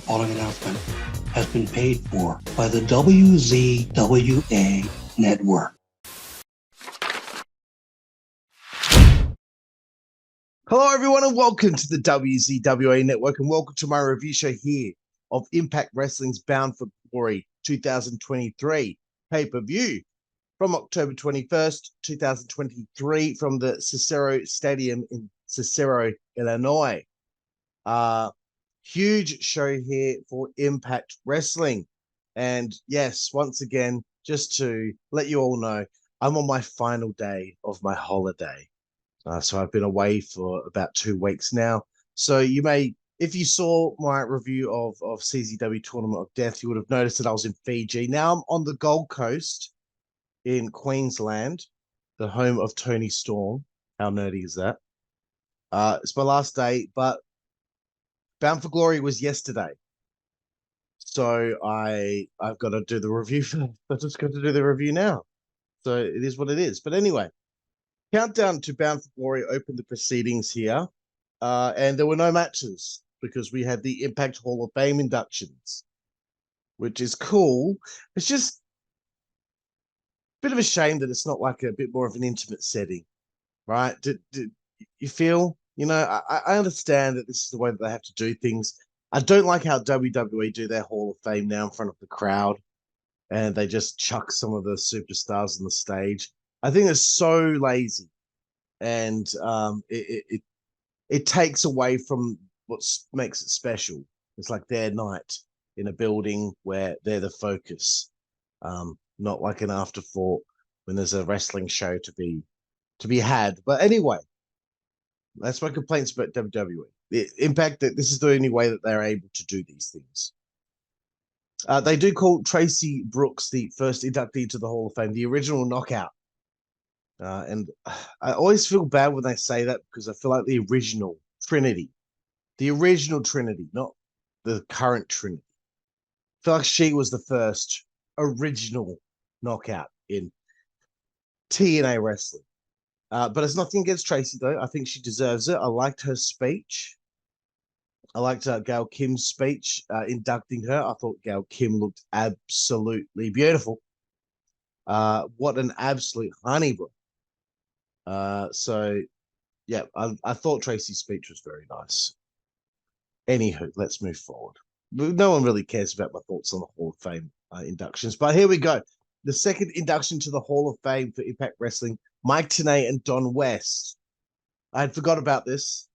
following announcement has been paid for by the WZWA Network. Hello, everyone, and welcome to the WZWA Network, and welcome to my review show here of Impact Wrestling's Bound for Glory 2023 pay-per-view from October 21st, 2023, from the Cicero Stadium in Cicero, Illinois. Huge show here for Impact Wrestling. And yes, once again, just to let you all know, I'm on my final day of my holiday. So I've been away for about 2 weeks now. So you may, if you saw my review of CZW Tournament of Death, you would have noticed that I was in Fiji. Now I'm on the Gold Coast in Queensland, the home of Tony Storm. How nerdy is that? It's my last day, but Bound for Glory was yesterday. So I've got to do the review first. I've just got to do the review now. So it is what it is. But anyway, Countdown to Bound for Glory opened the proceedings here, and there were no matches because we had the Impact Hall of Fame inductions, which is cool. It's just a bit of a shame that it's not like a bit more of an intimate setting, right? Do you feel, I understand that this is the way that they have to do things. I don't like how WWE do their Hall of Fame now in front of the crowd, and they just chuck some of the superstars on the stage. I think it's so lazy, and it takes away from what makes it special. It's like their night in a building where they're the focus, not like an afterthought when there's a wrestling show to be had. But anyway, that's my complaints about WWE. The Impact, that this is the only way that they're able to do these things. They do call Tracy Brooks the first inductee to the Hall of Fame, the original Knockout. And I always feel bad when they say that because I feel like the original Trinity, not the current Trinity. I feel like she was the first original Knockout in TNA wrestling. But it's nothing against Tracy, though. I think she deserves it. I liked her speech. I liked Gail Kim's speech inducting her. I thought Gail Kim looked absolutely beautiful. What an absolute honey bro. So, yeah, I thought Tracy's speech was very nice. Anywho, let's move forward. No one really cares about my thoughts on the Hall of Fame inductions, but here we go. The second induction to the Hall of Fame for Impact Wrestling, Mike Tenay and Don West. I had forgot about this,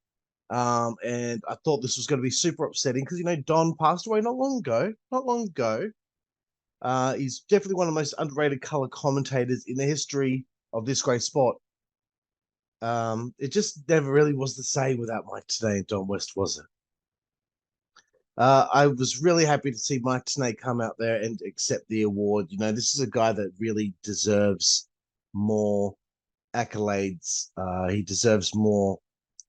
and I thought this was going to be super upsetting because, Don passed away not long ago. He's definitely one of the most underrated color commentators in the history of this great sport. It just never really was the same without Mike Tenay and Don West, was it? I was really happy to see Mike Tenay come out there and accept the award. This is a guy that really deserves more accolades. He deserves more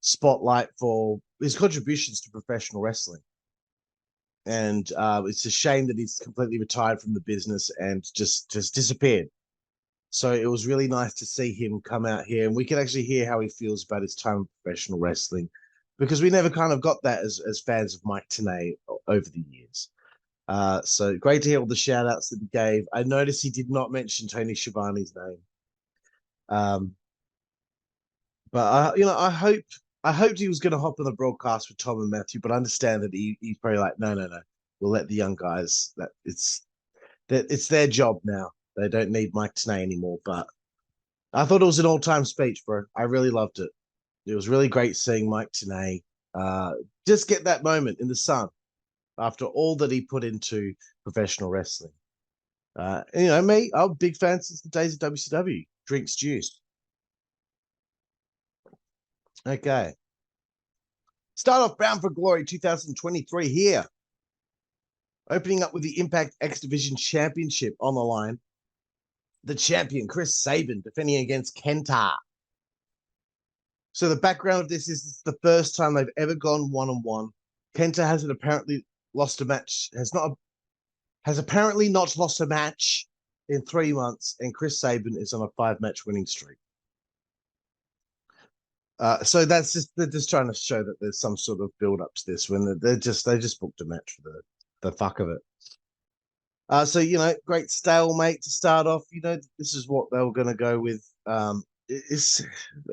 spotlight for his contributions to professional wrestling. And it's a shame that he's completely retired from the business and just disappeared. So it was really nice to see him come out here, and we can actually hear how he feels about his time in professional wrestling, because we never kind of got that as fans of Mike Tenay over the years. So great to hear all the shout outs that he gave. I noticed he did not mention Tony Schiavone's name. But I hoped he was going to hop on the broadcast with Tom and Matthew, but I understand that he's probably like, no, we'll let the young guys. It's their job now. They don't need Mike Tenay anymore. But I thought it was an all-time speech, bro. I really loved it. It was really great seeing Mike Tenay just get that moment in the sun after all that he put into professional wrestling. Me, I'm a big fan since the days of WCW. Drinks juice. Okay. Start off Bound for Glory 2023 here. Opening up with the Impact X Division Championship on the line. The champion, Chris Sabin, defending against KENTA. So the background of this is it's the first time they've ever gone one-on-one. KENTA hasn't apparently lost a match, has apparently not lost a match in 3 months, and Chris Sabin is on a 5-match winning streak. So that's just they're just trying to show that there's some sort of build up to this when they just booked a match for the fuck of it. So great stalemate to start off. This is what they were going to go with. It's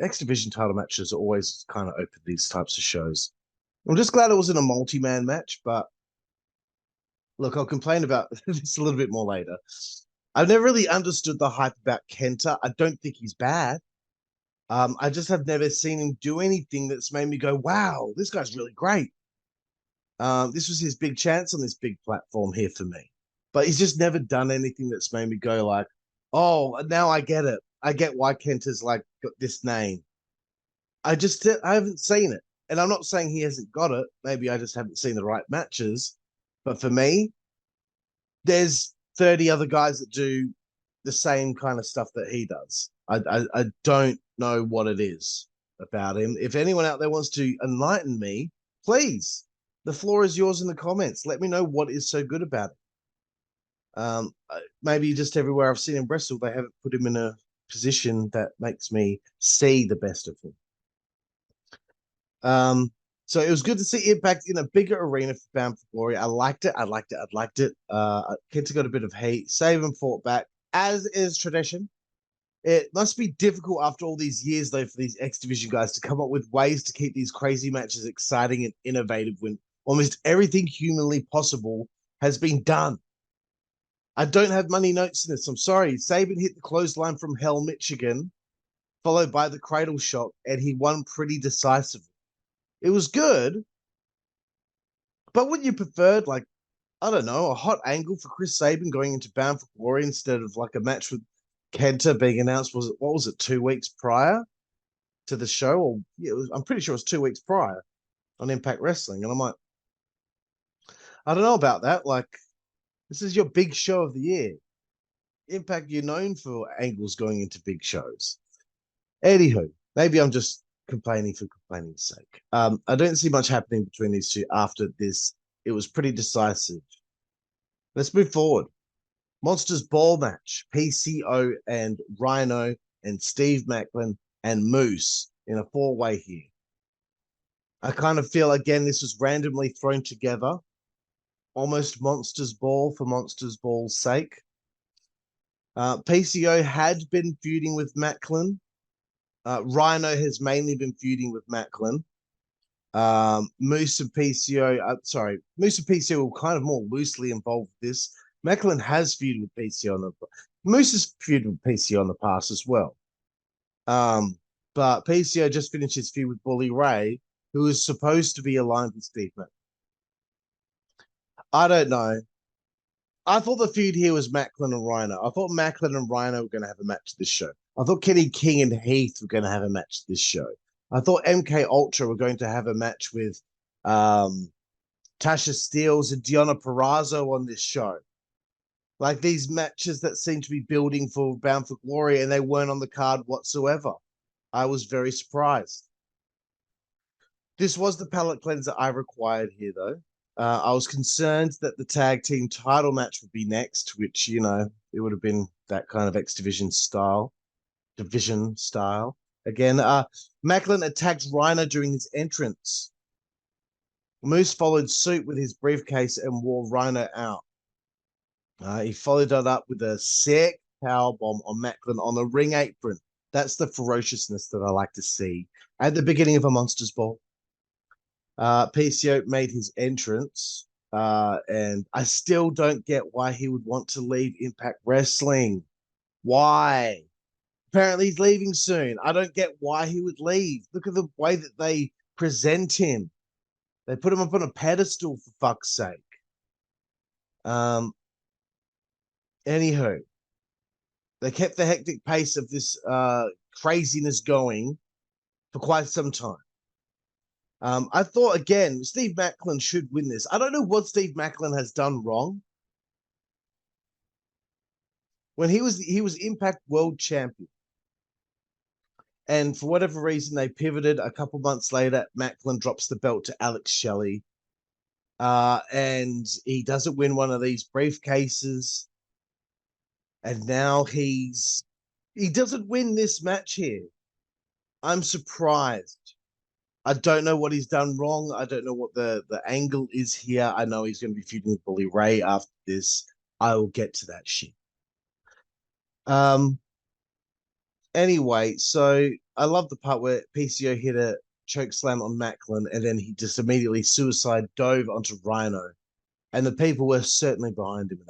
X Division title matches are always kind of open these types of shows. I'm just glad it wasn't a multi-man match, but look, I'll complain about this a little bit more later. I've never really understood the hype about KENTA. I don't think he's bad. I just have never seen him do anything that's made me go, wow, this guy's really great. This was his big chance on this big platform here for me. But he's just never done anything that's made me go like, oh, now I get it. I get why KENTA's like got this name. I haven't seen it. And I'm not saying he hasn't got it. Maybe I just haven't seen the right matches. But for me, there's 30 other guys that do the same kind of stuff that he does. I don't know what it is about him. If anyone out there wants to enlighten me, please, the floor is yours in the comments. Let me know what is so good about it. Maybe just everywhere I've seen him wrestle, they haven't put him in a position that makes me see the best of him. So it was good to see Impact in a bigger arena for Bound for Glory. I liked it. KENTA got a bit of heat. Sabin fought back, as is tradition. It must be difficult after all these years, though, for these X Division guys to come up with ways to keep these crazy matches exciting and innovative when almost everything humanly possible has been done. I don't have money notes in this. I'm sorry. Sabin hit the clothesline from Hell, Michigan, followed by the cradle shot, and he won pretty decisively. It was good, but wouldn't you preferred, like, I don't know, a hot angle for Chris Sabin going into Bound for Glory instead of like a match with KENTA being announced? What was it, 2 weeks prior to the show? Or yeah, I'm pretty sure it was 2 weeks prior on Impact Wrestling. And I'm like, I don't know about that. Like, this is your big show of the year. Impact, you're known for angles going into big shows. Anywho, maybe I'm just complaining for complaining's sake. I don't see much happening between these two after this. It was pretty decisive. Let's move forward. Monsters Ball match. PCO and Rhino and Steve Maclin and Moose in a 4-way here. I kind of feel, again, this was randomly thrown together. Almost Monsters Ball for Monsters Ball's sake. PCO had been feuding with Maclin. Rhino has mainly been feuding with Maclin. Moose and PCO were kind of more loosely involved with this. Maclin has feuded with PCO Moose has feuded with PCO in the past as well. But PCO just finished his feud with Bully Ray, who is supposed to be aligned with Steve Maclin. I don't know. I thought the feud here was Maclin and Rhino. I thought Maclin and Rhino were going to have a match this show. I thought Kenny King and Heath were going to have a match this show. I thought MK Ultra were going to have a match with Tasha Steelz and Deonna Purrazzo on this show. Like these matches that seem to be building for Bound for Glory, and they weren't on the card whatsoever. I was very surprised. This was the palate cleanser I required here, though. I was concerned that the tag team title match would be next, which, it would have been that kind of X division style. Again, Maclin attacked Rhino during his entrance. Moose followed suit with his briefcase and wore Rhino out. He followed that up with a sick powerbomb on Maclin on the ring apron. That's the ferociousness that I like to see at the beginning of a Monsters Ball. PCO made his entrance, and I still don't get why he would want to leave Impact Wrestling. Why? Apparently he's leaving soon. I don't get why he would leave. Look at the way that they present him. They put him up on a pedestal, for fuck's sake. Anywho, they kept the hectic pace of this craziness going for quite some time. I thought, again, Steve Maclin should win this. I don't know what Steve Maclin has done wrong. When he was Impact World Champion, and for whatever reason they pivoted a couple months later, Maclin drops the belt to Alex Shelley, and he doesn't win one of these briefcases, and now he doesn't win this match here. I'm surprised. I don't know what he's done wrong. I don't know what the angle is here. I know he's going to be feuding with Bully Ray after this. I will get to that shit. Anyway, so I love the part where PCO hit a choke slam on Maclin, and then he just immediately suicide dove onto Rhino, and the people were certainly behind him in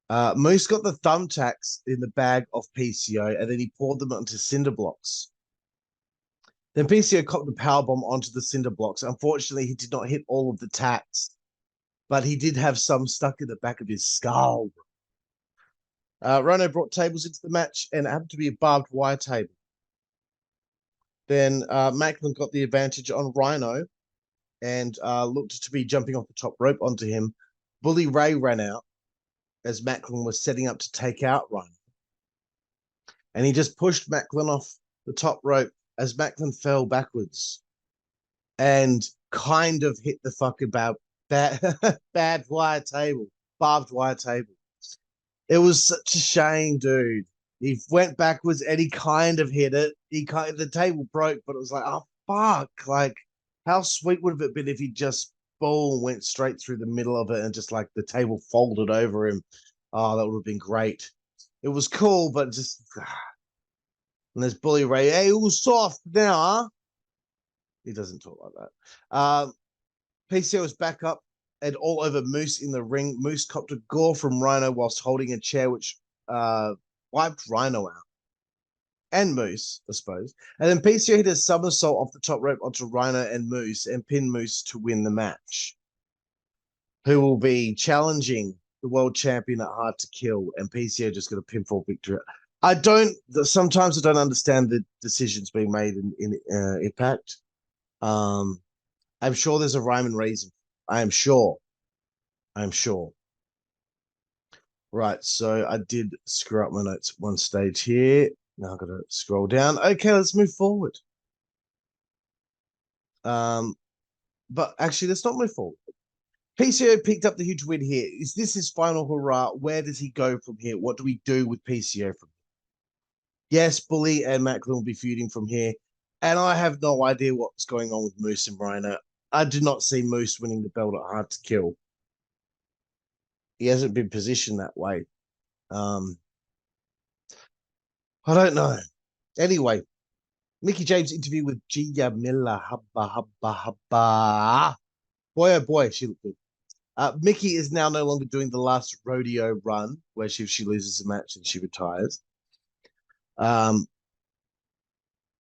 that. Moose got the thumbtacks in the bag of PCO, and then he poured them onto cinder blocks. Then PCO copped the powerbomb onto the cinder blocks. Unfortunately, he did not hit all of the tacks, but he did have some stuck in the back of his skull. Rhino brought tables into the match, and it happened to be a barbed wire table. Then Maclin got the advantage on Rhino and looked to be jumping off the top rope onto him. Bully Ray ran out as Maclin was setting up to take out Rhino. And he just pushed Maclin off the top rope as Maclin fell backwards and kind of hit the fucking barbed wire table. It was such a shame, dude. He went backwards and he kind of hit it. The table broke, but it was like, oh fuck! Like, how sweet would have it been if he just boom went straight through the middle of it and just like the table folded over him? Oh, that would have been great. It was cool, but just and there's Bully Ray. Hey, it was soft now, huh? He doesn't talk like that. PCO was back up and all over Moose in the ring. Moose copped a gore from Rhino whilst holding a chair, which wiped Rhino out. And Moose, I suppose. And then PCO hit a somersault off the top rope onto Rhino and Moose and pinned Moose to win the match. Who will be challenging the world champion at Hard to Kill, and PCO just got a pinfall victory. Sometimes I don't understand the decisions being made in Impact. I'm sure there's a rhyme and reason. I am sure. Right, so I did screw up my notes one stage here. Now I've got to scroll down. Okay, let's move forward. But actually, let's not move forward. PCO picked up the huge win here. Is this his final hurrah? Where does he go from here? What do we do with PCO from here? Yes, Bully and Maclin will be feuding from here. And I have no idea what's going on with Moose and Rhino. I do not see Moose winning the belt at Hard to Kill. He hasn't been positioned that way. I don't know. Anyway, Mickie James' interview with Gia Miller. Boy, oh boy, she looked good. Mickie is now no longer doing the last rodeo run where she loses a match and she retires.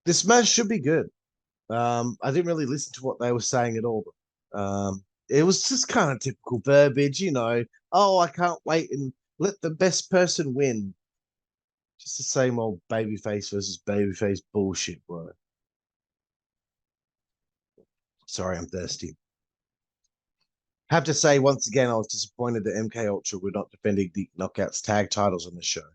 This match should be good. I didn't really listen to what they were saying at all. But, it was just kind of typical verbiage, you know. Oh, I can't wait and let the best person win. Just the same old babyface versus babyface bullshit, bro. Sorry, I'm thirsty. Have to say once again, I was disappointed that MK Ultra were not defending the Knockouts tag titles on the show.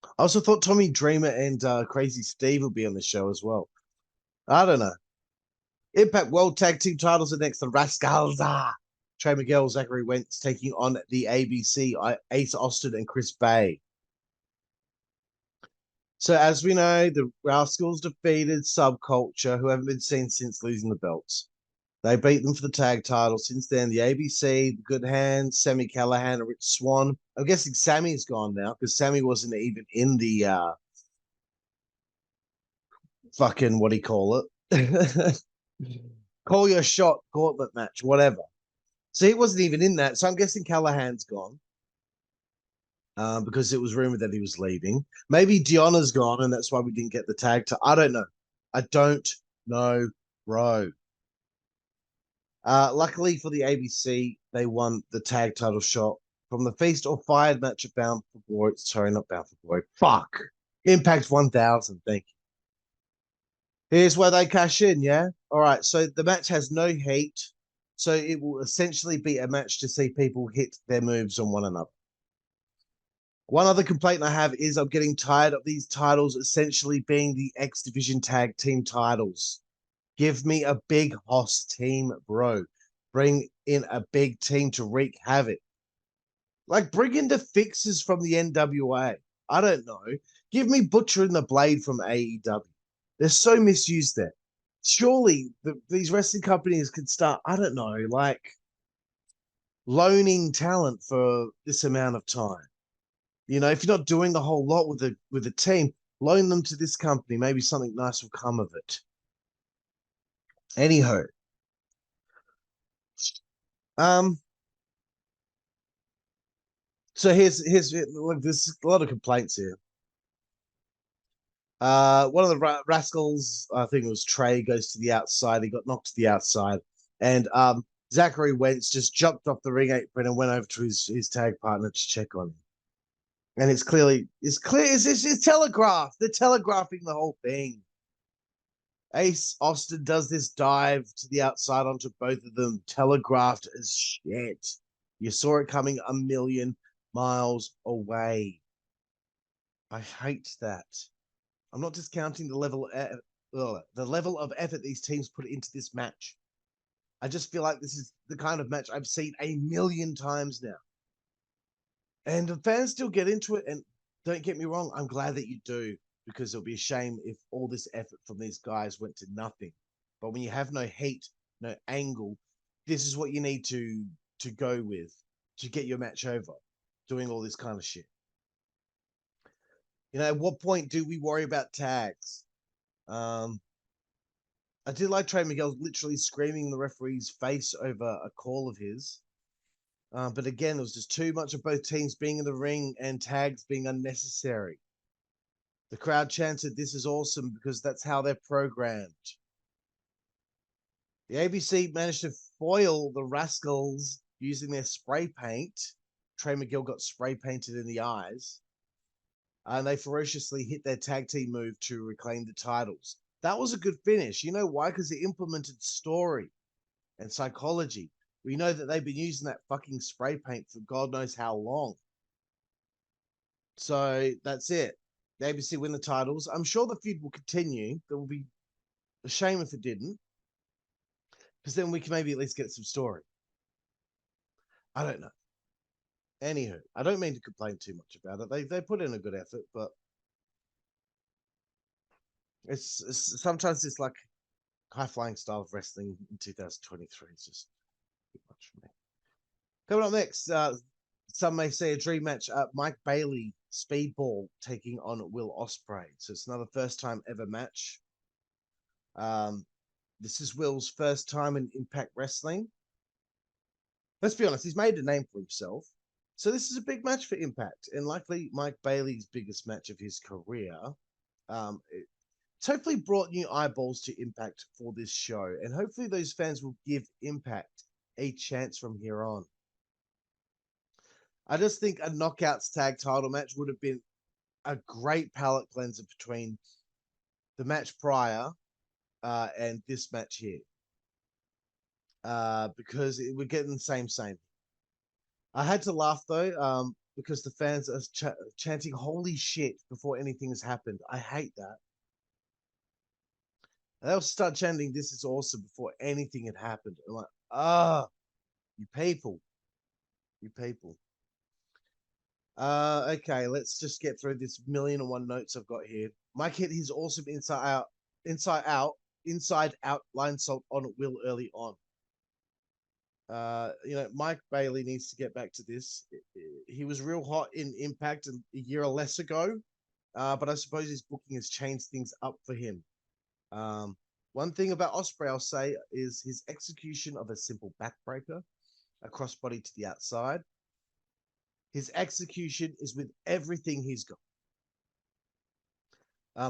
I also thought Tommy Dreamer and Crazy Steve would be on the show as well. I don't know. Impact World Tag Team titles are next. The Rascalz. Trey Miguel, Zachary Wentz taking on the ABC, Ace Austin and Chris Bay. So as we know, the Rascalz defeated Subculture, who haven't been seen since losing the belts. They beat them for the tag title. Since then, the ABC, the Good Hands, Sammy Callahan, and Rich Swann. I'm guessing Sammy's gone now because Sammy wasn't even in the fucking, what do you call it? Call your shot, gauntlet match, whatever. So he wasn't even in that. So I'm guessing Callahan's gone because it was rumored that he was leaving. Maybe Deonna's gone, and that's why we didn't get the tag. I don't know. I don't know, bro. Luckily for the ABC, they won the tag title shot from the Feast or Fired match at Bound for Glory. Sorry, not Bound for Glory. Fuck. Impact 1000. Thank you. Here's where they cash in, yeah? All right, so the match has no heat, so it will essentially be a match to see people hit their moves on one another. One other complaint I have is I'm getting tired of these titles essentially being the X Division tag team titles. Give me a big hoss team, bro. Bring in a big team to wreak havoc. Like, bring in the Fixers from the NWA. I don't know. Give me Butcher and the Blade from AEW. They're so misused there. Surely these wrestling companies could start, I don't know, like loaning talent for this amount of time. You know, if you're not doing a whole lot with the team, loan them to this company. Maybe something nice will come of it. Anyhow, so here's look, there's a lot of complaints here. One of the Rascalz, I think it was Trey, goes to the outside. He got knocked to the outside, and Zachary Wentz just jumped off the ring apron and went over to his tag partner to check on him. And it's telegraphed. They're telegraphing the whole thing. Ace Austin does this dive to the outside onto both of them, telegraphed as shit. You saw it coming a million miles away. I hate that. I'm not discounting the level of effort these teams put into this match. I just feel like this is the kind of match I've seen a million times now. And the fans still get into it, and don't get me wrong, I'm glad that you do, because it'll be a shame if all this effort from these guys went to nothing. But when you have no heat, no angle, this is what you need to go with to get your match over, doing all this kind of shit. You know, at what point do we worry about tags? I did like Trey Miguel literally screaming the referee's face over a call of his. But again, there was just too much of both teams being in the ring and tags being unnecessary. The crowd chanted, "This is awesome," because that's how they're programmed. The ABC managed to foil the Rascalz using their spray paint. Trey Miguel got spray painted in the eyes. And they ferociously hit their tag team move to reclaim the titles. That was a good finish. You know why? Because it implemented story and psychology. We know that they've been using that fucking spray paint for God knows how long. So that's it. The ABC win the titles. I'm sure the feud will continue. There will be a shame if it didn't, because then we can maybe at least get some story. I don't know. Anywho, I don't mean to complain too much about it. They put in a good effort, but it's sometimes it's like high flying style of wrestling in 2023. It's just too much for me. Coming up next, some may say a dream match. Mike Bailey, Speedball, taking on Will Ospreay. So it's another first time ever match. This is Will's first time in Impact Wrestling. Let's be honest, he's made a name for himself. So this is a big match for Impact, and likely Mike Bailey's biggest match of his career. It's hopefully brought new eyeballs to Impact for this show, and hopefully those fans will give Impact a chance from here on. I just think a Knockouts tag title match would have been a great palate cleanser between the match prior and this match here. Because we're getting the same. I had to laugh though, because the fans are chanting "Holy shit" before anything has happened. I hate that. And they'll start chanting "This is awesome" before anything had happened. I'm like, you people. Okay, let's just get through this 1,000,001 notes I've got here. Mike hit his awesome inside out line salt on Will early on. Mike Bailey needs to get back to this. He was real hot in Impact a year or less ago, but I suppose his booking has changed things up for him. One thing about Ospreay I'll say is his execution of a simple backbreaker, a crossbody to the outside. His execution is with everything he's got.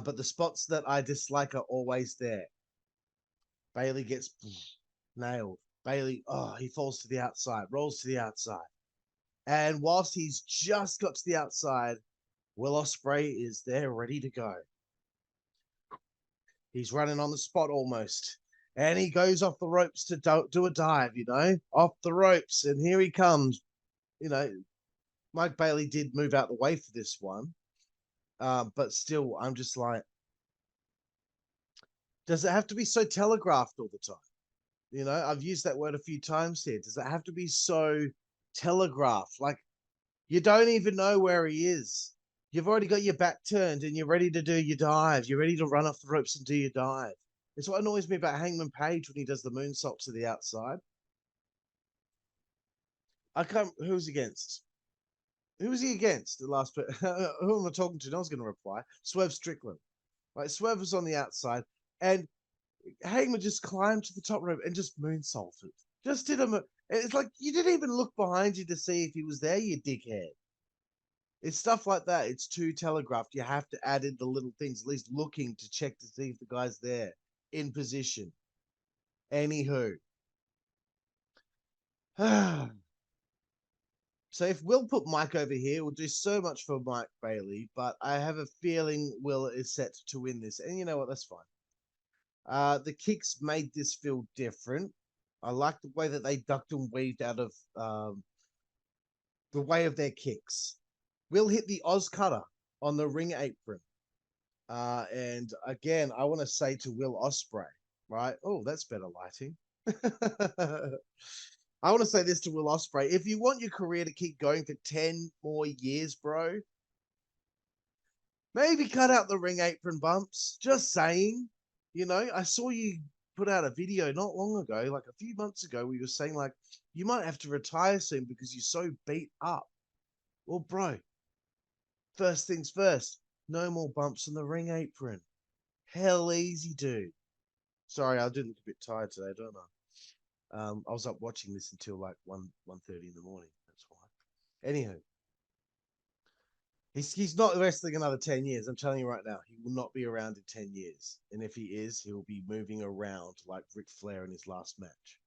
But the spots that I dislike are always there. Bailey gets nailed. Bailey, he falls to the outside, rolls to the outside. And whilst he's just got to the outside, Will Ospreay is there ready to go. He's running on the spot almost. And he goes off the ropes to do a dive, off the ropes. And here he comes. Mike Bailey did move out the way for this one. But still, I'm just like, does it have to be so telegraphed all the time? I've used that word a few times here. Does it have to be so telegraphed? Like, you don't even know where he is. You've already got your back turned and you're ready to do your dive. You're ready to run off the ropes and do your dive. It's what annoys me about Hangman Page when he does the moonsault to the outside. I can't. Who's against? Who was he against? The last. Who am I talking to? No one's going to reply. Swerve Strickland. Right, Swerve was on the outside, and Hangman just climbed to the top rope and just moonsaulted. Just did him. It's like you didn't even look behind you to see if he was there, you dickhead. It's stuff like that. It's too telegraphed. You have to add in the little things, at least looking to check to see if the guy's there in position. Anywho. So if Will put Mike over here, we'll do so much for Mike Bailey, but I have a feeling Will is set to win this. And you know what? That's fine. The kicks made this feel different. I like the way that they ducked and weaved out of the way of their kicks. Will hit the Oz Cutter on the ring apron. And again, I want to say to Will Ospreay, right? Oh, that's better lighting. I want to say this to Will Ospreay. If you want your career to keep going for 10 more years, bro, maybe cut out the ring apron bumps. Just saying. You know, I saw you put out a video not long ago, like a few months ago, where you were saying, like, you might have to retire soon because you're so beat up. Well, bro, first things first, no more bumps on the ring apron. Hell easy, dude. Sorry, I did look a bit tired today, don't I? I was up watching this until like 1:30 in the morning. That's why. Anyhow, he's not wrestling another 10 years. I'm telling you right now, he will not be around in 10 years. And if he is, he'll be moving around like Ric Flair in his last match.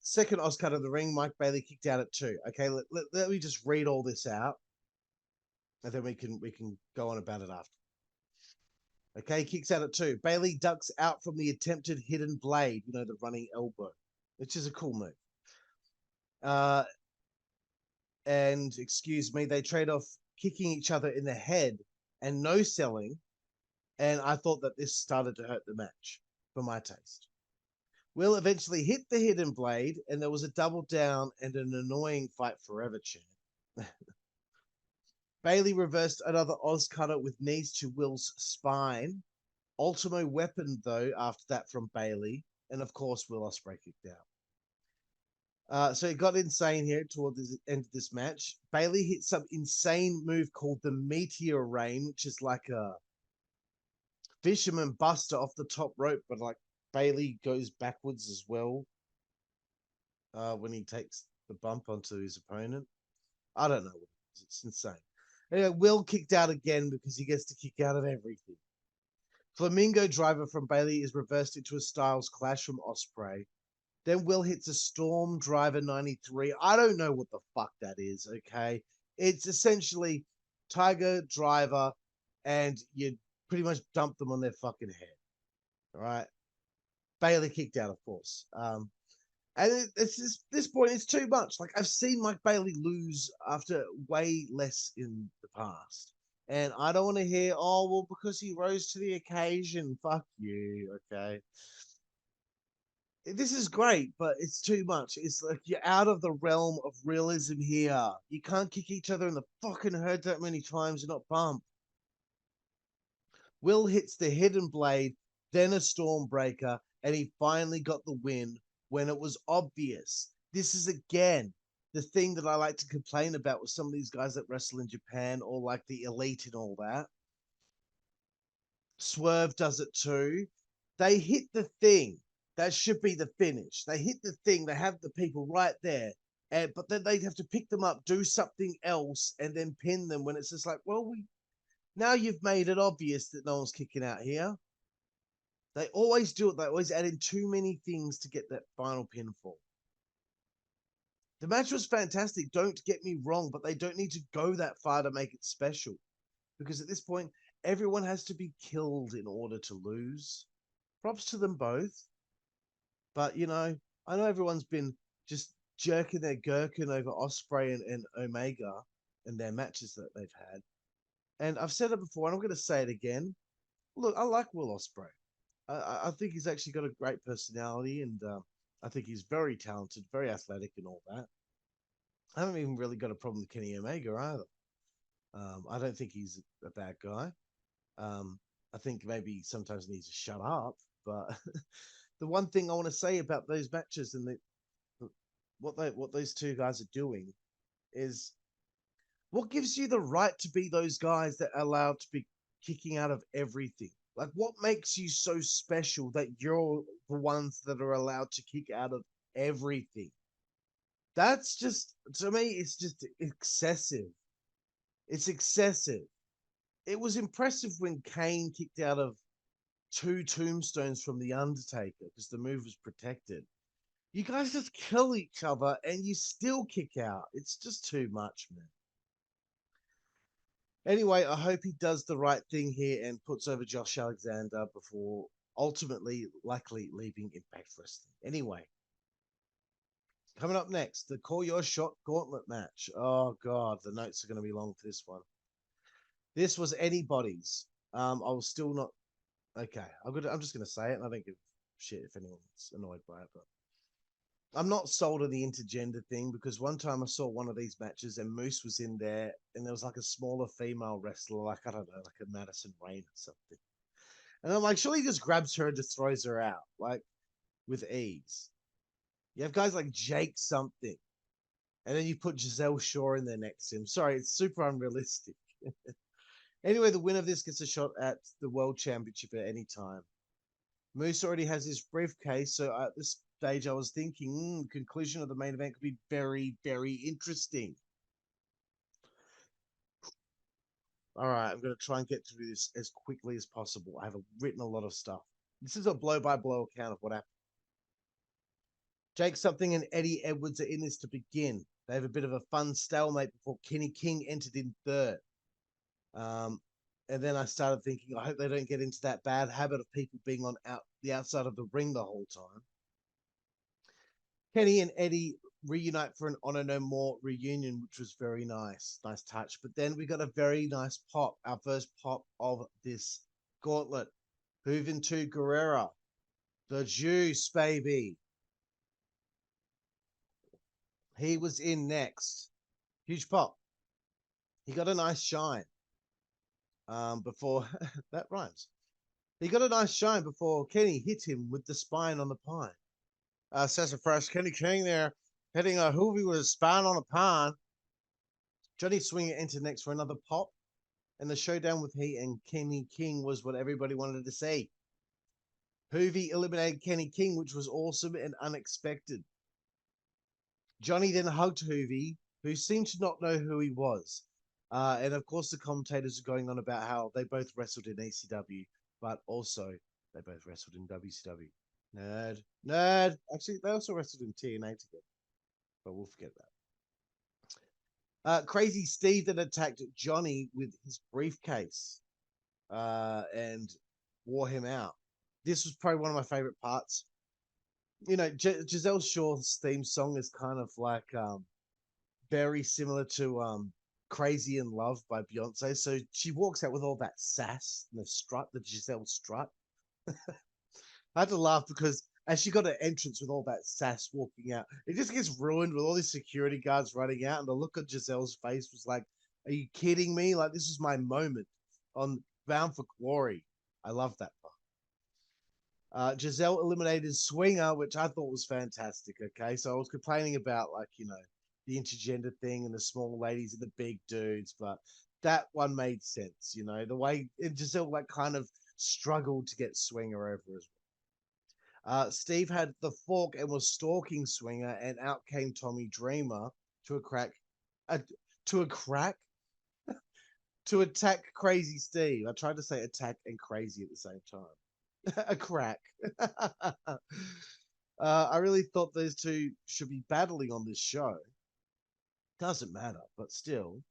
Second Oscar of the ring, Mike Bailey kicked out at 2. Okay, let me just read all this out, and then we can go on about it after. Okay, kicks out at 2. Bailey ducks out from the attempted hidden blade, you know, the running elbow, which is a cool move. And excuse me, they trade off kicking each other in the head and no selling. And I thought that this started to hurt the match for my taste. Will eventually hit the hidden blade, and there was a double down and an annoying fight forever chant. Bailey reversed another Oz cutter with knees to Will's spine. Ultimo weapon, though, after that from Bailey. And of course, Will Ospreay kicked out. So it got insane here toward the end of this match. Bailey hit some insane move called the Meteor Rain, which is like a fisherman buster off the top rope, but like Bailey goes backwards as well when he takes the bump onto his opponent. I don't know what it is. It's insane. Anyway, Will kicked out again because he gets to kick out of everything. Flamingo driver from Bailey is reversed into a Styles Clash from Ospreay. Then Will hits a Storm Driver 93. I don't know what the fuck that is, okay? It's essentially Tiger Driver, and you pretty much dump them on their fucking head. All right? Bailey kicked out, of course. And it's just, this point, it's too much. Like, I've seen Mike Bailey lose after way less in the past. And I don't want to hear, oh, well, because he rose to the occasion. Fuck you, okay? This is great, but it's too much. It's like you're out of the realm of realism here. You can't kick each other in the fucking head that many times and not bump. Will hits the hidden blade, then a Stormbreaker, and he finally got the win when it was obvious. This is, again, the thing that I like to complain about with some of these guys that wrestle in Japan or like the Elite and all that. Swerve does it too. They hit the thing. That should be the finish. They hit the thing. They have the people right there. But then they have to pick them up, do something else, and then pin them when it's just like, well, now you've made it obvious that no one's kicking out here. They always do it. They always add in too many things to get that final pinfall. The match was fantastic. Don't get me wrong, but they don't need to go that far to make it special. Because at this point, everyone has to be killed in order to lose. Props to them both. But, you know, I know everyone's been just jerking their gherkin over Ospreay and Omega and their matches that they've had. And I've said it before, and I'm going to say it again. Look, I like Will Ospreay. I think he's actually got a great personality, and I think he's very talented, very athletic and all that. I haven't even really got a problem with Kenny Omega either. I don't think he's a bad guy. I think maybe sometimes he needs to shut up. But the one thing I want to say about those matches and what those two guys are doing is what gives you the right to be those guys that are allowed to be kicking out of everything? Like, what makes you so special that you're the ones that are allowed to kick out of everything? That's just, to me, it's just excessive. It's excessive. It was impressive when Kane kicked out of 2 tombstones from The Undertaker because the move was protected. You guys just kill each other and you still kick out. It's just too much, man. Anyway, I hope he does the right thing here and puts over Josh Alexander before ultimately, likely, leaving Impact Wrestling. Anyway, coming up next, the Call Your Shot Gauntlet match. Oh, God, the notes are going to be long for this one. This was anybody's. I was still not... Okay, I'm just going to say it, and I don't give shit if anyone's annoyed by it, but I'm not sold on the intergender thing because one time I saw one of these matches and Moose was in there and there was like a smaller female wrestler, like, I don't know, like a Madison Rain or something. And I'm like, surely he just grabs her and just throws her out, like, with ease. You have guys like Jake something, and then you put Giselle Shaw in there next to him. Sorry, it's super unrealistic. Anyway, the winner of this gets a shot at the World Championship at any time. Moose already has his briefcase, so at this stage I was thinking conclusion of the main event could be very, very interesting. All right, I'm going to try and get through this as quickly as possible. I have written a lot of stuff. This is a blow-by-blow account of what happened. Jake Something and Eddie Edwards are in this to begin. They have a bit of a fun stalemate before Kenny King entered in third. And then I started thinking, I hope they don't get into that bad habit of people being on the outside of the ring the whole time. Kenny and Eddie reunite for an Honor No More reunion, which was very nice. Nice touch. But then we got a very nice pop, our first pop of this gauntlet. Juventud Guerrera, the Juice, baby. He was in next. Huge pop. He got a nice shine. Before that rhymes. He got a nice shine before Kenny hit him with the spine on the pine. Sassafras, Kenny King there, hitting a Hoovy with a spine on a pine. Johnny Swinger entered next for another pop, and the showdown with he and Kenny King was what everybody wanted to see. Hoovy eliminated Kenny King, which was awesome and unexpected. Johnny then hugged Hoovy, who seemed to not know who he was. And of course, the commentators are going on about how they both wrestled in ECW, but also they both wrestled in WCW. Nerd. Actually, they also wrestled in TNA together, but we'll forget that. Crazy Steve then attacked Johnny with his briefcase and wore him out. This was probably one of my favorite parts. You know, Giselle Shaw's theme song is kind of like very similar to Crazy in Love by Beyonce. So she walks out with all that sass and the strut, the Giselle strut. I had to laugh because as she got an entrance with all that sass walking out, it just gets ruined with all these security guards running out. And the look on Giselle's face was like, are you kidding me? Like, this is my moment on Bound for Glory. I love that part. Giselle eliminated Swinger, which I thought was fantastic. Okay, so I was complaining about, like, you know, the intergender thing and the small ladies and the big dudes, but that one made sense. You know, the way Giselle like kind of struggled to get Swinger over as well. Steve had the fork and was stalking Swinger, and out came Tommy Dreamer to to attack Crazy Steve. I tried to say attack and crazy at the same time. A crack. I really thought those two should be battling on this show. Doesn't matter, but still.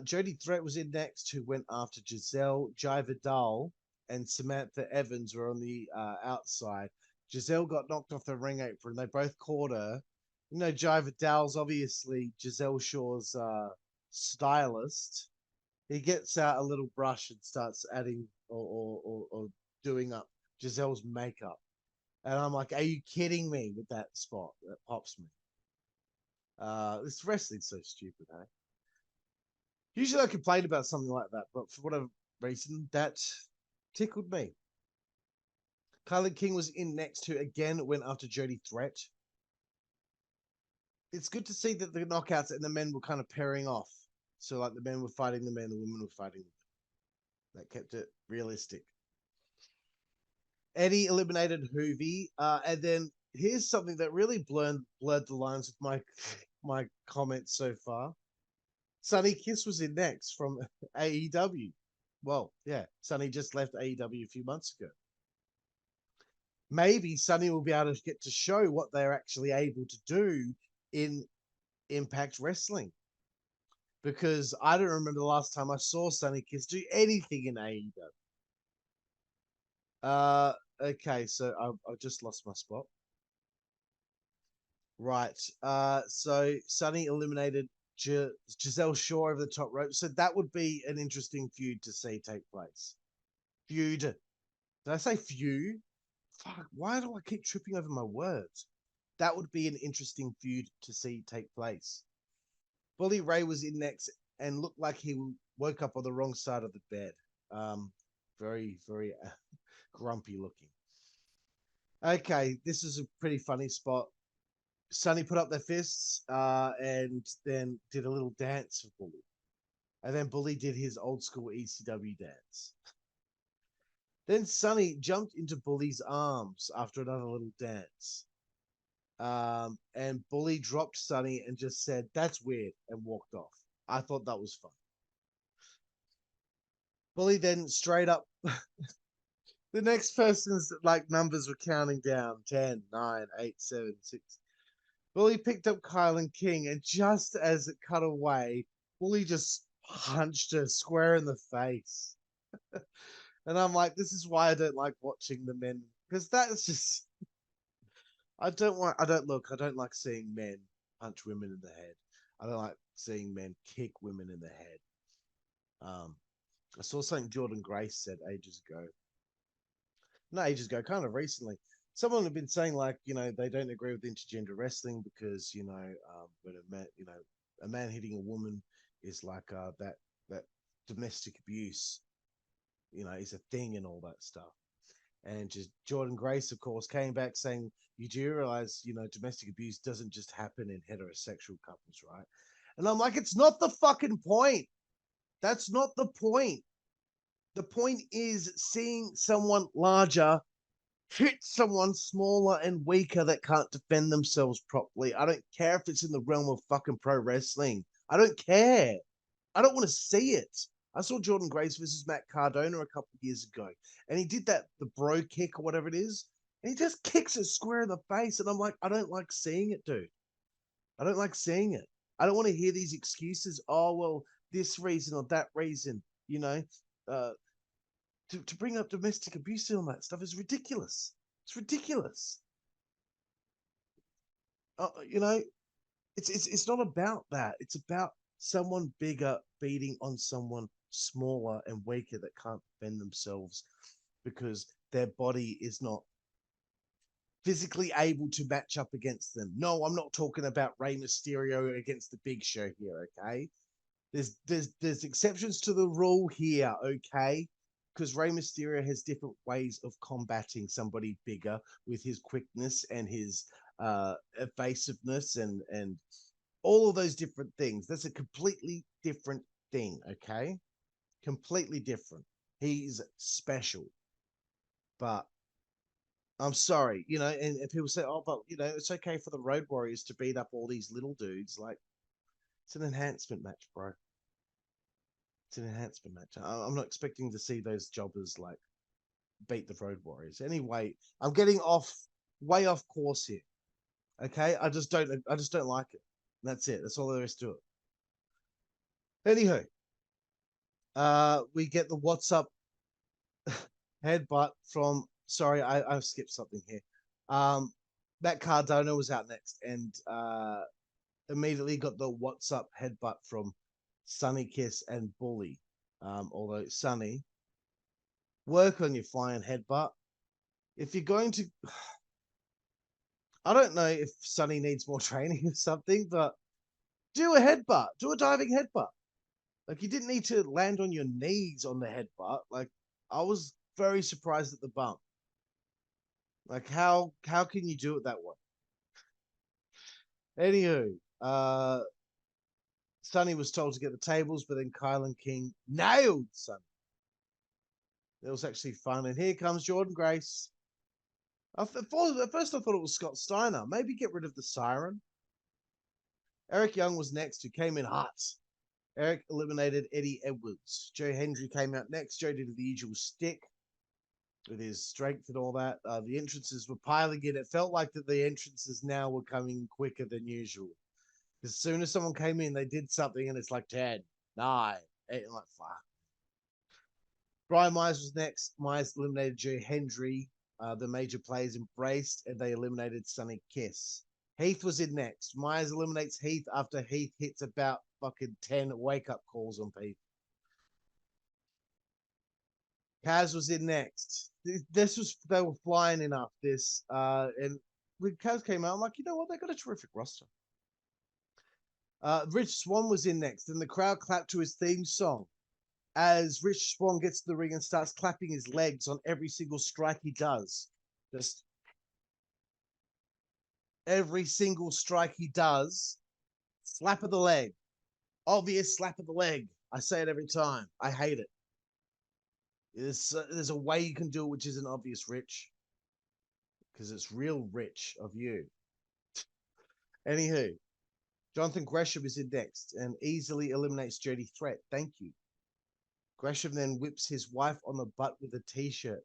Jody Threat was in next, who went after Giselle. Jai Vidal and Samantha Evans were on the outside. Giselle got knocked off the ring apron. They both caught her. You know, Jai Vidal's obviously Giselle Shaw's stylist. He gets out a little brush and starts adding or doing up Giselle's makeup. And I'm like, are you kidding me with that spot? That pops me. This wrestling's so stupid, eh? Usually I complain about something like that, but for whatever reason, that tickled me. Carly King was in next, who again went after Jody Threat. It's good to see that the knockouts and the men were kind of pairing off. So like the men were fighting the men, the women were fighting the men. That kept it realistic. Eddie eliminated Hoovy, and then here's something that really blurred the lines of my comments so far. Sonny Kiss was in next from AEW. Well, yeah, Sonny just left AEW a few months ago. Maybe Sonny will be able to get to show what they're actually able to do in Impact Wrestling. Because I don't remember the last time I saw Sonny Kiss do anything in AEW. Okay, so I've just lost my spot. Right. So Sonny eliminated Giselle Shaw over the top rope. So that would be an interesting feud to see take place. Feud. Did I say feud? Fuck, why do I keep tripping over my words? That would be an interesting feud to see take place. Bully Ray was in next and looked like he woke up on the wrong side of the bed. Very, very grumpy looking. Okay, this is a pretty funny spot. Sonny put up their fists and then did a little dance for Bully. And then Bully did his old school ECW dance. Then Sonny jumped into Bully's arms after another little dance. And Bully dropped Sonny and just said, "That's weird," and walked off. I thought that was fun. Bully then straight up. The next person's like numbers were counting down 10, 9, 8, 7, 6. Bully picked up Kylan King, and just as it cut away, Bully just punched her square in the face. And I'm like, this is why I don't like watching the men, because that's just I don't like seeing men punch women in the head. I don't like seeing men kick women in the head. I saw something Jordan Grace said ages ago. Not ages ago, kind of recently. Someone had been saying like, they don't agree with intergender wrestling because, when a man hitting a woman is like that domestic abuse, is a thing and all that stuff. And just Jordan Grace, of course, came back saying, you do realize, domestic abuse doesn't just happen in heterosexual couples, right? And I'm like, it's not the fucking point. That's not the point. The point is seeing someone larger hit someone smaller and weaker that can't defend themselves properly. I don't care if it's in the realm of fucking pro wrestling. I don't care. I don't want to see it. I saw Jordan Grace versus Matt Cardona a couple of years ago, and he did the bro kick or whatever it is, and he just kicks it square in the face, and I'm like, I don't like seeing it, dude. I don't like seeing it. I don't want to hear these excuses. Oh, well, this reason or that reason, to bring up domestic abuse and all that stuff is ridiculous. It's ridiculous. It's not about that. It's about someone bigger beating on someone smaller and weaker that can't defend themselves because their body is not physically able to match up against them. No, I'm not talking about Rey Mysterio against the Big Show here, okay? There's exceptions to the rule here, okay? Because Rey Mysterio has different ways of combating somebody bigger with his quickness and his evasiveness and all of those different things. That's a completely different thing, okay? Completely different. He's special. But I'm sorry, and people say, oh, but, it's okay for the Road Warriors to beat up all these little dudes. Like, it's an enhancement match, bro. It's an enhancement match. I'm not expecting to see those jobbers, like, beat the Road Warriors. Anyway, I'm getting way off course here. Okay? I just don't like it. That's it. That's all there is to it. Anywho, we get the what's up headbutt from. Sorry, I've skipped something here. Matt Cardona was out next, and immediately got the what's up headbutt from Sonny Kiss and Bully. Although Sonny, work on your flying headbutt. If you're going to, I don't know if Sonny needs more training or something, but do a headbutt, do a diving headbutt. Like, you didn't need to land on your knees on the headbutt. Like, I was very surprised at the bump. Like, how can you do it that way? Anywho, Sonny was told to get the tables, but then Kylan King nailed Sonny. It was actually fun. And here comes Jordan Grace. At first, I thought it was Scott Steiner. Maybe get rid of the siren. Eric Young was next, who came in hot. Eric eliminated Eddie Edwards. Joe Hendry came out next. Joe did the usual stick with his strength and all that. The entrances were piling in. It felt like that the entrances now were coming quicker than usual. As soon as someone came in, they did something, and it's like 10, 9, 8, and like, fuck. Brian Myers was next. Myers eliminated Joe Hendry. The major players embraced, and they eliminated Sonny Kiss. Heath was in next. Myers eliminates Heath after Heath hits about fucking 10 wake-up calls on people. Kaz was in next. They were flying enough, and when Kaz came out, I'm like, you know what? They got a terrific roster. Rich Swann was in next, and the crowd clapped to his theme song as Rich Swann gets to the ring and starts clapping his legs on every single strike he does. Just every single strike he does, slap of the leg. Obvious slap of the leg. I say it every time. I hate it. There's a way you can do it which isn't obvious, Rich. Because it's real rich of you. Anywho, Jonathan Gresham is in next and easily eliminates Jody Threat. Thank you. Gresham then whips his wife on the butt with a t-shirt.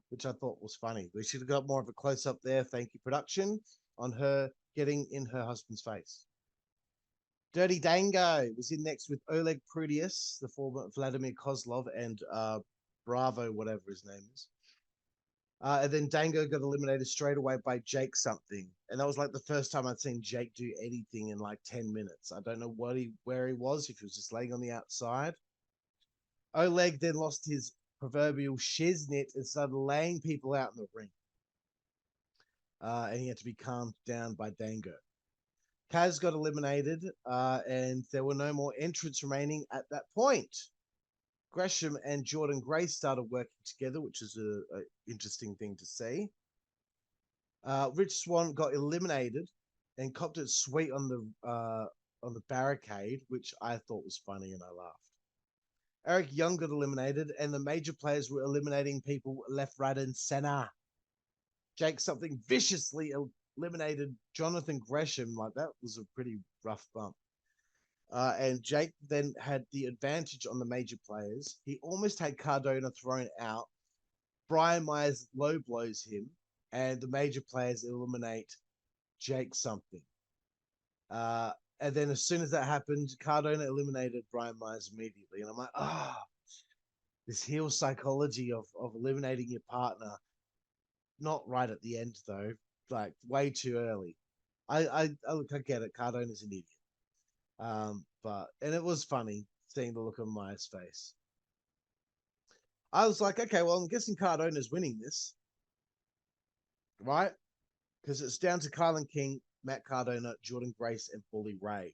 Which I thought was funny. We should have got more of a close-up there. Thank you, production, on her getting in her husband's face. Dirty Dango was in next with Oleg Prudius, the former Vladimir Kozlov, and Bravo, whatever his name is. And then Dango got eliminated straight away by Jake something. And that was like the first time I'd seen Jake do anything in like 10 minutes. I don't know where he was, if he was just laying on the outside. Oleg then lost his proverbial shiznit and started laying people out in the ring. And he had to be calmed down by Dango. Kaz got eliminated, and there were no more entrants remaining at that point. Gresham and Jordan Grace started working together, which is an interesting thing to see. Rich Swann got eliminated and copped it sweet on the barricade, which I thought was funny, and I laughed. Eric Young got eliminated, and the major players were eliminating people left, right, and center. Jake something viciously eliminated Jonathan Gresham. Like, that was a pretty rough bump. And Jake then had the advantage on the major players. He almost had Cardona thrown out. Brian Myers low blows him, and the major players eliminate Jake something. And then as soon as that happened, Cardona eliminated Brian Myers immediately. And I'm like, this heel psychology of eliminating your partner. Not right at the end, though. Like, way too early. I get it. Cardona's an idiot. And it was funny seeing the look on Myers' face. I was like, okay, well, I'm guessing Cardona's winning this, right? Because it's down to Kylan King, Matt Cardona, Jordan Grace, and Bully Ray.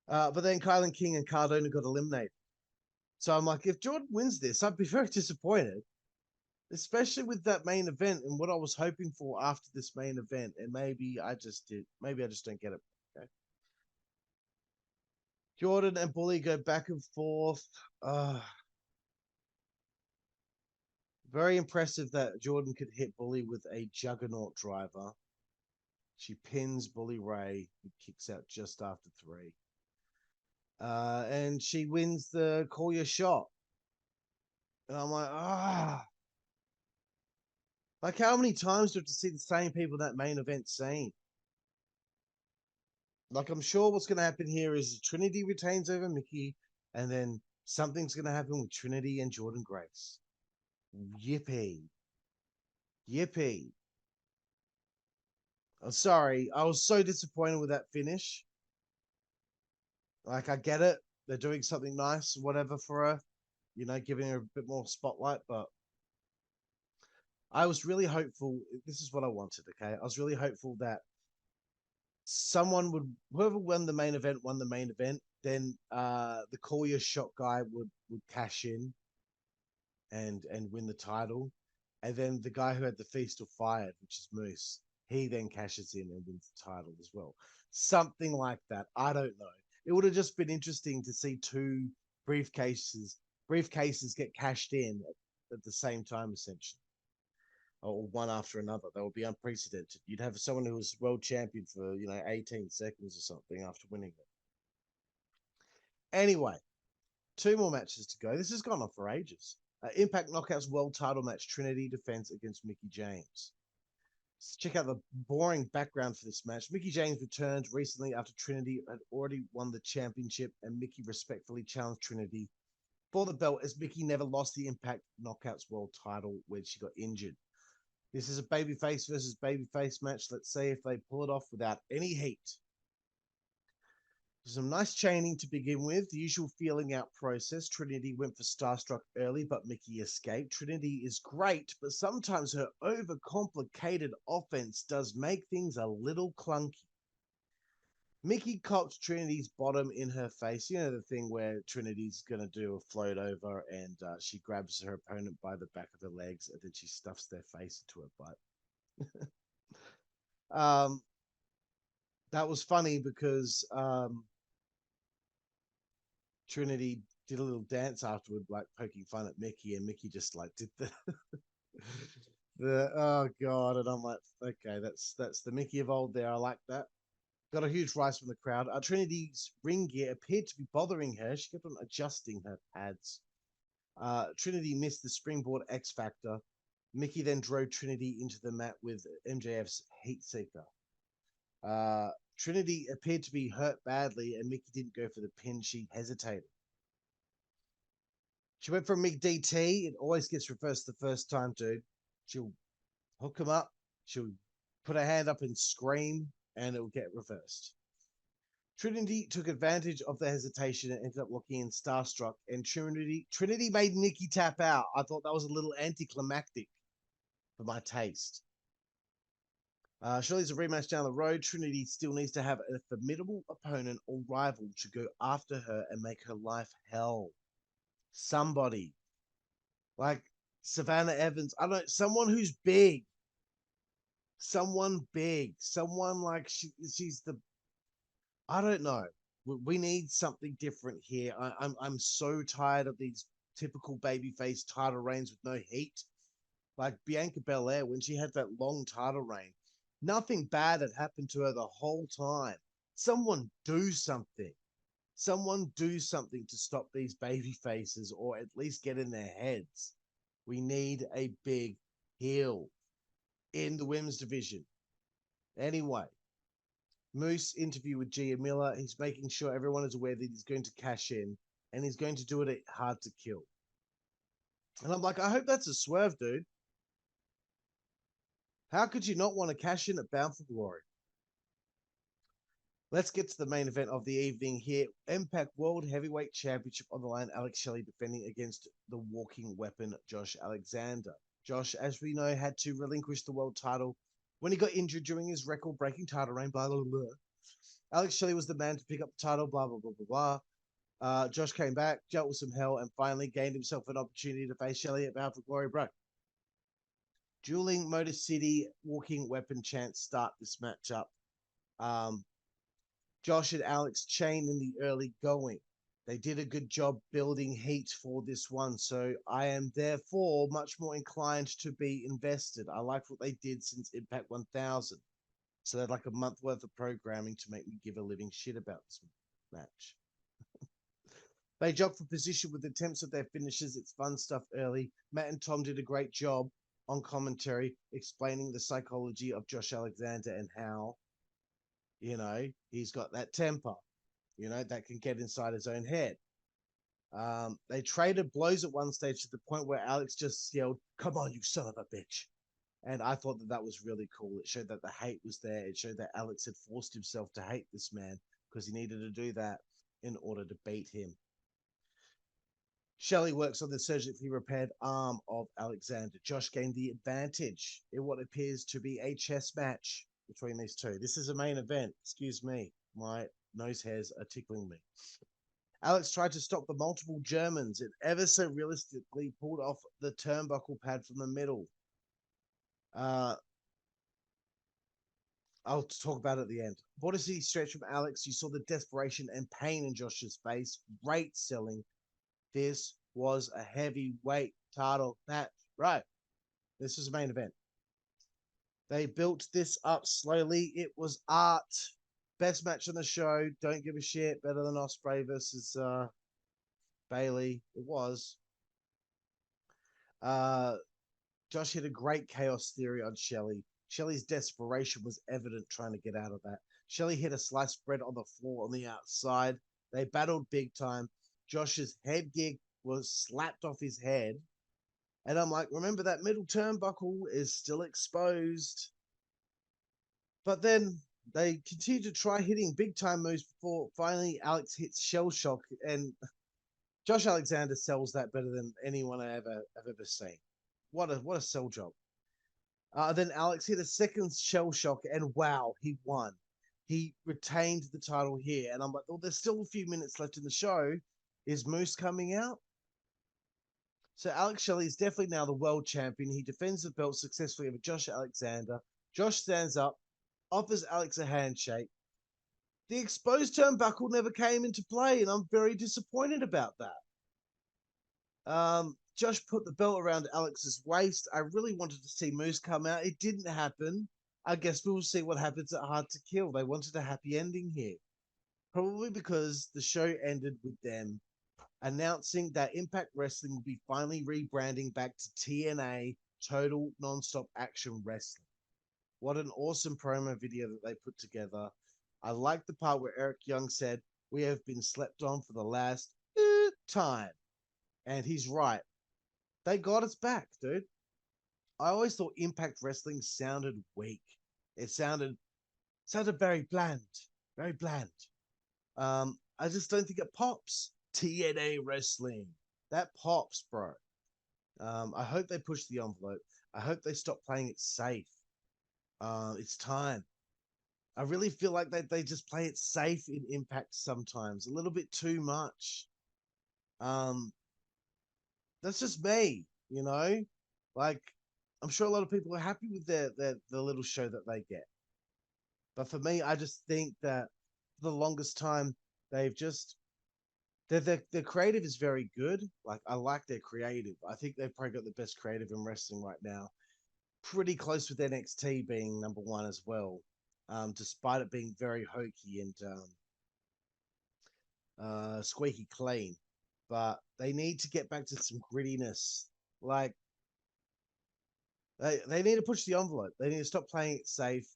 But then Kylan King and Cardona got eliminated. So I'm like, if Jordan wins this, I'd be very disappointed, especially with that main event and what I was hoping for after this main event. And maybe I just don't get it. Okay. Jordan and Bully go back and forth. Very impressive that Jordan could hit Bully with a juggernaut driver. She pins Bully Ray, who kicks out just after 3. And she wins the call your shot. And I'm like, Like, how many times do we have to see the same people in that main event scene? Like, I'm sure what's going to happen here is Trinity retains over Mickie, and then something's going to happen with Trinity and Jordan Grace. Yippee. Yippee. I'm sorry. I was so disappointed with that finish. Like, I get it. They're doing something nice, whatever, for her. You know, giving her a bit more spotlight, but I was really hopeful. This is what I wanted, okay? I was really hopeful that whoever won the main event won the main event. Then the Call Your Shot guy would cash in and win the title. And then the guy who had the Feast of Fire, which is Moose, he then cashes in and wins the title as well. Something like that. I don't know. It would have just been interesting to see two briefcases get cashed in at the same time, essentially, or one after another. That would be unprecedented. You'd have someone who was world champion for 18 seconds or something after winning it. Anyway, two more matches to go. This has gone on for ages. Impact Knockouts World Title match: Trinity defense against Mickie James. Let's check out the boring background for this match. Mickie James returned recently after Trinity had already won the championship, and Mickie respectfully challenged Trinity for the belt, as Mickie never lost the Impact Knockouts World Title when she got injured. This is a babyface versus babyface match. Let's see if they pull it off without any heat. Some nice chaining to begin with. The usual feeling out process. Trinity went for Starstruck early, but Mickie escaped. Trinity is great, but sometimes her overcomplicated offense does make things a little clunky. Mickie cocked Trinity's bottom in her face. You know, the thing where Trinity's going to do a float over and she grabs her opponent by the back of her legs and then she stuffs their face into her butt. That was funny because Trinity did a little dance afterward, like poking fun at Mickie, and Mickie just like did the oh god, and I'm like, okay, that's the Mickie of old there. I like that. Got a huge rise from the crowd. Trinity's ring gear appeared to be bothering her. She kept on adjusting her pads. Trinity missed the springboard X Factor. Mickie then drove Trinity into the mat with MJF's Heat Seeker. Trinity appeared to be hurt badly, and Mickie didn't go for the pin. She hesitated. She went for a McDT. It always gets reversed the first time, dude. She'll hook him up. She'll put her hand up and scream, and it will get reversed. Trinity took advantage of the hesitation and ended up locking in Starstruck, and Trinity made Mickie tap out. I thought that was a little anticlimactic for my taste. Shelley's a rematch down the road. Trinity still needs to have a formidable opponent or rival to go after her and make her life hell. Somebody like Savannah Evans. I don't know, someone who's big. Someone big. Someone like she's the. I don't know. We need something different here. I'm so tired of these typical babyface title reigns with no heat. Like Bianca Belair, when she had that long title reign, nothing bad had happened to her the whole time. Someone do something. Someone do something to stop these baby faces, or at least get in their heads. We need a big heel in the women's division. Anyway, Moose interview with Gia Miller. He's making sure everyone is aware that he's going to cash in, and he's going to do it at Hard to Kill. And I'm like, I hope that's a swerve, dude. How could you not want to cash in at Bound for Glory? Let's get to the main event of the evening here. Impact World Heavyweight Championship on the line. Alex Shelley defending against the walking weapon, Josh Alexander. Josh, as we know, had to relinquish the world title when he got injured during his record-breaking title reign, blah, blah, blah. Alex Shelley was the man to pick up the title, blah, blah, blah, blah, blah. Josh came back, dealt with some hell, and finally gained himself an opportunity to face Shelley at Bound for Glory, bro. Dueling Motor City walking weapon chants start this matchup. Josh and Alex chain in the early going. They did a good job building heat for this one, so I am therefore much more inclined to be invested. I like what they did since Impact 1000. So they had like a month worth of programming to make me give a living shit about this match. They jocked for position with attempts at their finishes. It's fun stuff early. Matt and Tom did a great job on commentary explaining the psychology of Josh Alexander and how, he's got that temper, that can get inside his own head. They traded blows at one stage to the point where Alex just yelled, "Come on, you son of a bitch." And I thought that was really cool. It showed that the hate was there. It showed that Alex had forced himself to hate this man because he needed to do that in order to beat him. Shelley works on the surgically repaired arm of Alexander. Josh gained the advantage in what appears to be a chess match. between these two. This is a main event. Excuse me. My nose hairs are tickling me. Alex tried to stop the multiple Germans and ever so realistically pulled off the turnbuckle pad from the middle. I'll talk about it at the end. What is he stretch from Alex? You saw the desperation and pain in Josh's face. Great selling. This was a heavyweight title match. Right. This was a main event. They built this up slowly. It was art. Best match on the show. Don't give a shit. Better than Ospreay versus Bailey. It was. Josh hit a great chaos theory on Shelley. Shelley's desperation was evident trying to get out of that. Shelley hit a sliced bread on the floor on the outside. They battled big time. Josh's headgear was slapped off his head. And I'm like, remember that middle turnbuckle is still exposed. But then they continue to try hitting big time moves before finally Alex hits shell shock. And Josh Alexander sells that better than anyone I've ever seen. What a sell job. Then Alex hit a second shell shock, and wow, he won. He retained the title here. And I'm like, well, there's still a few minutes left in the show. Is Moose coming out? So Alex Shelley is definitely now the world champion. He defends the belt successfully over Josh Alexander. Josh stands up, offers Alex a handshake. The exposed turnbuckle never came into play, and I'm very disappointed about that. Josh put the belt around Alex's waist. I really wanted to see Moose come out. It didn't happen. I guess we'll see what happens at Hard to Kill. They wanted a happy ending here. Probably because the show ended with them announcing that Impact Wrestling will be finally rebranding back to TNA, Total Nonstop Action Wrestling. What an awesome promo video that they put together. I like the part where Eric Young said, "We have been slept on for the last time." And he's right. They got us back, dude. I always thought Impact Wrestling sounded weak. It sounded very bland. Very bland. I just don't think it pops. TNA Wrestling. That pops, bro. I hope they push the envelope. I hope they stop playing it safe. It's time. I really feel like they just play it safe in Impact sometimes. A little bit too much. That's just me, you know? Like, I'm sure a lot of people are happy with the little show that they get. But for me, I just think that for the longest time, they've just their creative is very good. Like, I like their creative. I think they've probably got the best creative in wrestling right now. Pretty close with NXT being number one as well, despite it being very hokey and squeaky clean. But they need to get back to some grittiness. Like, they need to push the envelope. They need to stop playing it safe.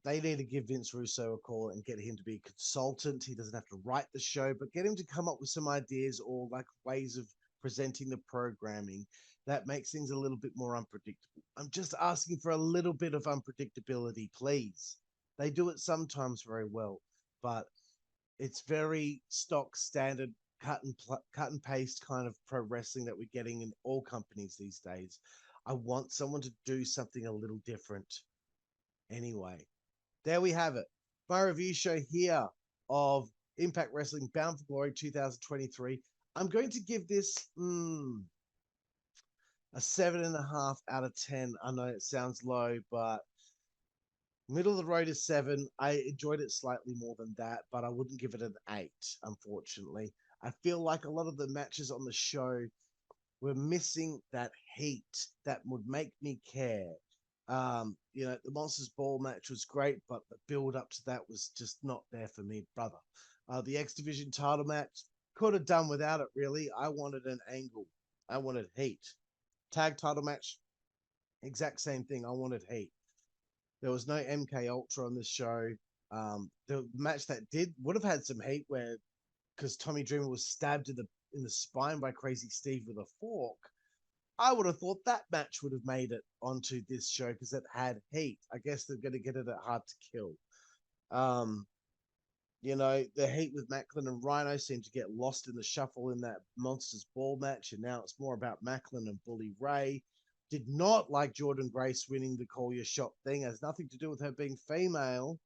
They need to give Vince Russo a call and get him to be a consultant. He doesn't have to write the show, but get him to come up with some ideas or like ways of presenting the programming that makes things a little bit more unpredictable. I'm just asking for a little bit of unpredictability, please. They do it sometimes very well, but it's very stock standard cut and paste kind of pro wrestling that we're getting in all companies these days. I want someone to do something a little different. Anyway, there we have it. My review show here of Impact Wrestling Bound for Glory 2023. I'm going to give this a 7.5 out of 10. I know it sounds low, but middle of the road is 7. I enjoyed it slightly more than that, but I wouldn't give it an 8, unfortunately. I feel like a lot of the matches on the show were missing that heat that would make me care. The Monsters Ball match was great, but the build up to that was just not there for me, brother. The X Division title match could have done without it, really. I wanted an angle. I wanted heat. Tag title match, exact same thing. I wanted heat. There was no MK Ultra on this show. The match that would have had some heat because Tommy Dreamer was stabbed in the spine by Crazy Steve with a fork. I would have thought that match would have made it onto this show because it had heat. I guess they're going to get it at Hard to Kill. The heat with Maclin and Rhino seemed to get lost in the shuffle in that Monsters Ball match, and now it's more about Maclin and Bully Ray. did not like Jordan Grace winning the Call Your Shot thing. It has nothing to do with her being female.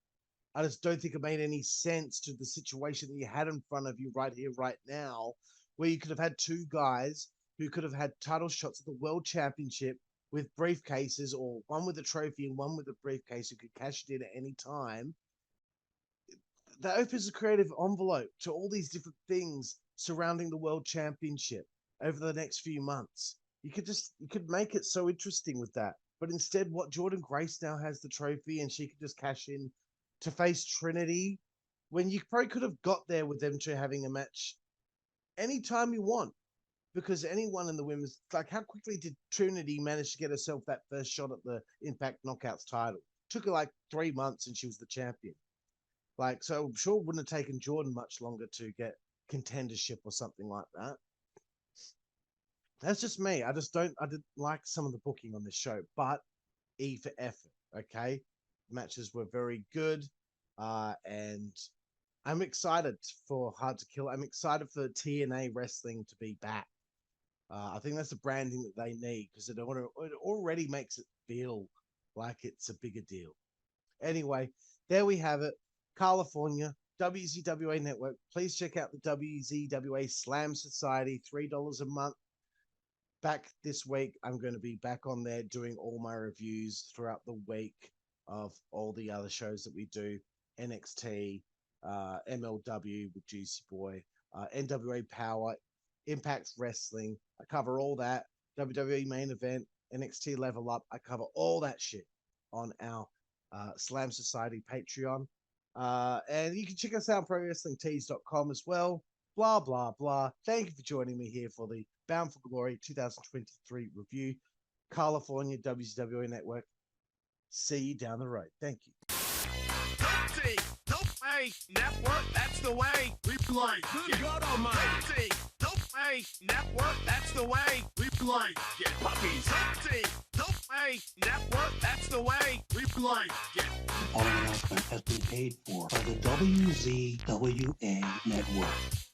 I just don't think it made any sense to the situation that you had in front of you right here, right now, where you could have had two guys who could have had title shots at the World Championship with briefcases, or one with a trophy and one with a briefcase who could cash it in at any time. That opens a creative envelope to all these different things surrounding the World Championship over the next few months. You could make it so interesting with that. But instead, what, Jordan Grace now has the trophy and she could just cash in to face Trinity, when you probably could have got there with them two having a match anytime you want. Because anyone in the women's, like, how quickly did Trinity manage to get herself that first shot at the Impact Knockouts title? Took her like 3 months and she was the champion. Like, so I'm sure it wouldn't have taken Jordan much longer to get contendership or something like that. That's just me. I didn't like some of the booking on this show, but E for effort, okay? Matches were very good, and I'm excited for Hard to Kill. I'm excited for TNA Wrestling to be back. I think that's the branding that they need, because it already makes it feel like it's a bigger deal. Anyway, there we have it. Karlifornia, WZWA Network. Please check out the WZWA Slam Society, $3 a month. Back this week, I'm going to be back on there doing all my reviews throughout the week of all the other shows that we do. NXT, MLW with Jooseyboy, NWA Power, Impact Wrestling. I cover all that. WWE Main Event, NXT Level Up. I cover all that shit on our Slam Society Patreon. And you can check us out on ProWrestlingTees.com as well. Blah, blah, blah. Thank you for joining me here for the Bound for Glory 2023 review. Karlifornia, WZWA Network. See you down the road. Thank you. Network, that's the way we play. Good God Almighty. Network, that's the way we play. Get puppies. Network, that's the way we play. Get. The following announcement has been paid for by the WZWA Network.